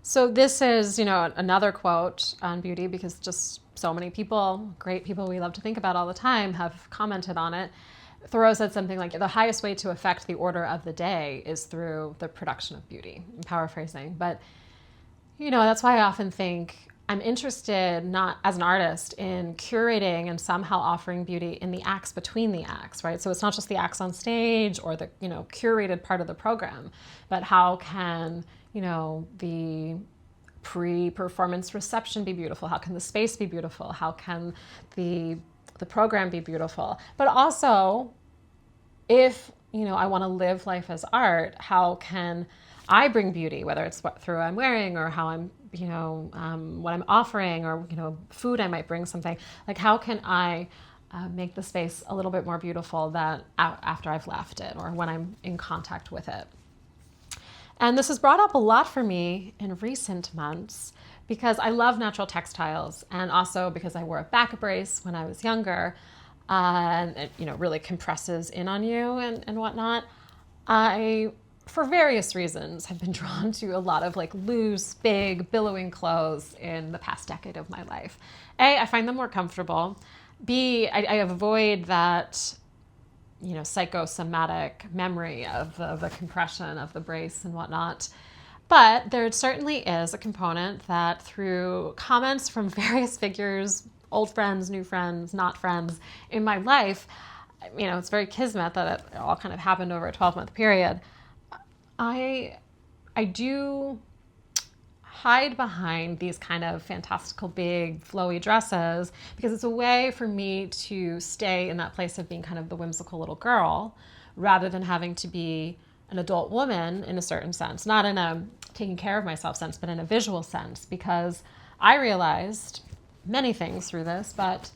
So this is, another quote on beauty, because just so many people, great people we love to think about all the time, have commented on it. Thoreau said something like, the highest way to affect the order of the day is through the production of beauty. I'm paraphrasing, but that's why I often think I'm interested, not as an artist, in curating and somehow offering beauty in the acts between the acts, right? So it's not just the acts on stage or the, curated part of the program, but how can, the pre-performance reception be beautiful? How can the space be beautiful? How can the program be beautiful? But also, if, I want to live life as art, how can I bring beauty, whether it's through what I'm wearing or how I'm, what I'm offering, or, food I might bring something. Like, how can I make the space a little bit more beautiful that after I've left it or when I'm in contact with it? And this has brought up a lot for me in recent months because I love natural textiles, and also because I wore a back brace when I was younger, and it, really compresses in on you and whatnot. I, for various reasons, have been drawn to a lot of like loose, big, billowing clothes in the past decade of my life. A, I find them more comfortable. B, I avoid that, psychosomatic memory of the compression of the brace and whatnot. But there certainly is a component that, through comments from various figures, old friends, new friends, not friends, in my life, it's very kismet that it all kind of happened over a 12-month period. I do hide behind these kind of fantastical, big, flowy dresses because it's a way for me to stay in that place of being kind of the whimsical little girl, rather than having to be an adult woman in a certain sense, not in a taking care of myself sense, but in a visual sense, because I realized many things through this, but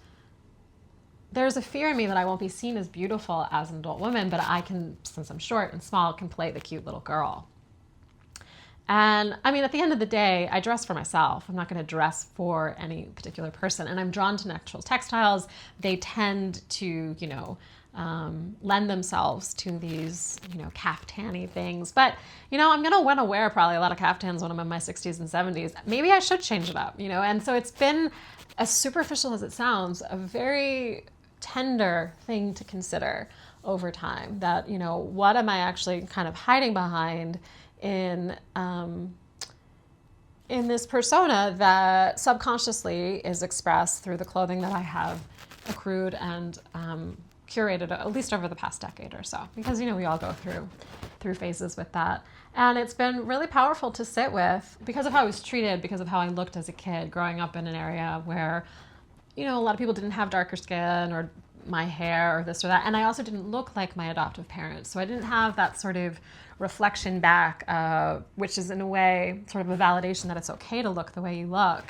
there's a fear in me that I won't be seen as beautiful as an adult woman, but I can, since I'm short and small, can play the cute little girl. And I mean, at the end of the day, I dress for myself. I'm not going to dress for any particular person. And I'm drawn to natural textiles. They tend to, lend themselves to these, caftany things. But, I'm going to want to wear probably a lot of caftans when I'm in my 60s and 70s. Maybe I should change it up, And so it's been, as superficial as it sounds, a very tender thing to consider over time. That, what am I actually kind of hiding behind in this persona that subconsciously is expressed through the clothing that I have accrued and curated, at least over the past decade or so, because we all go through phases with that. And it's been really powerful to sit with because of how I was treated, because of how I looked as a kid growing up in an area where a lot of people didn't have darker skin or my hair or this or that. And I also didn't look like my adoptive parents. So I didn't have that sort of reflection back, which is in a way sort of a validation that it's okay to look the way you look.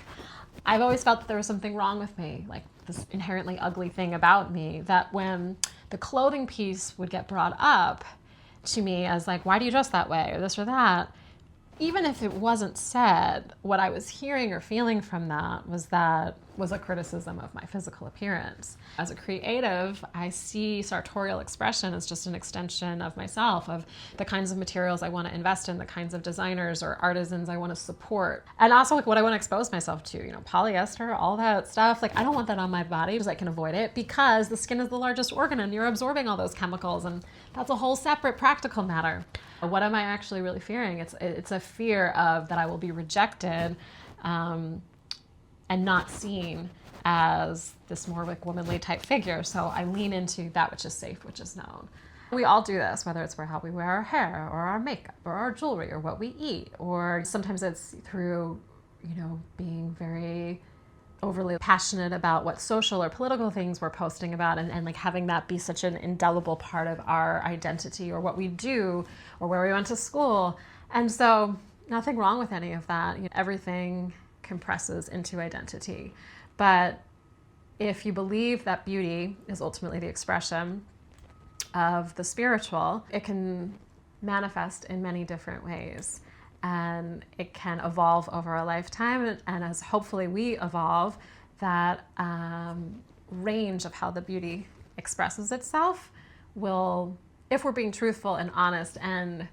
I've always felt that there was something wrong with me, like this inherently ugly thing about me, that when the clothing piece would get brought up to me as like, why do you dress that way or this or that, even if it wasn't said, what I was hearing or feeling from that was a criticism of my physical appearance. As a creative, I see sartorial expression as just an extension of myself, of the kinds of materials I want to invest in, the kinds of designers or artisans I want to support, and also like what I want to expose myself to, polyester, all that stuff. Like, I don't want that on my body because I can avoid it, because the skin is the largest organ and you're absorbing all those chemicals, and that's a whole separate practical matter. What am I actually really fearing? It's a fear of that I will be rejected and not seen as this more like womanly type figure. So I lean into that which is safe, which is known. We all do this, whether it's for how we wear our hair or our makeup or our jewelry or what we eat, or sometimes it's through, being very overly passionate about what social or political things we're posting about, and like having that be such an indelible part of our identity or what we do or where we went to school. And so nothing wrong with any of that. Everything compresses into identity. But if you believe that beauty is ultimately the expression of the spiritual, it can manifest in many different ways. And it can evolve over a lifetime. And as hopefully we evolve, that range of how the beauty expresses itself will, if we're being truthful and honest and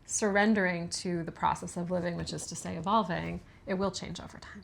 surrendering to the process of living, which is to say evolving, it will change over time.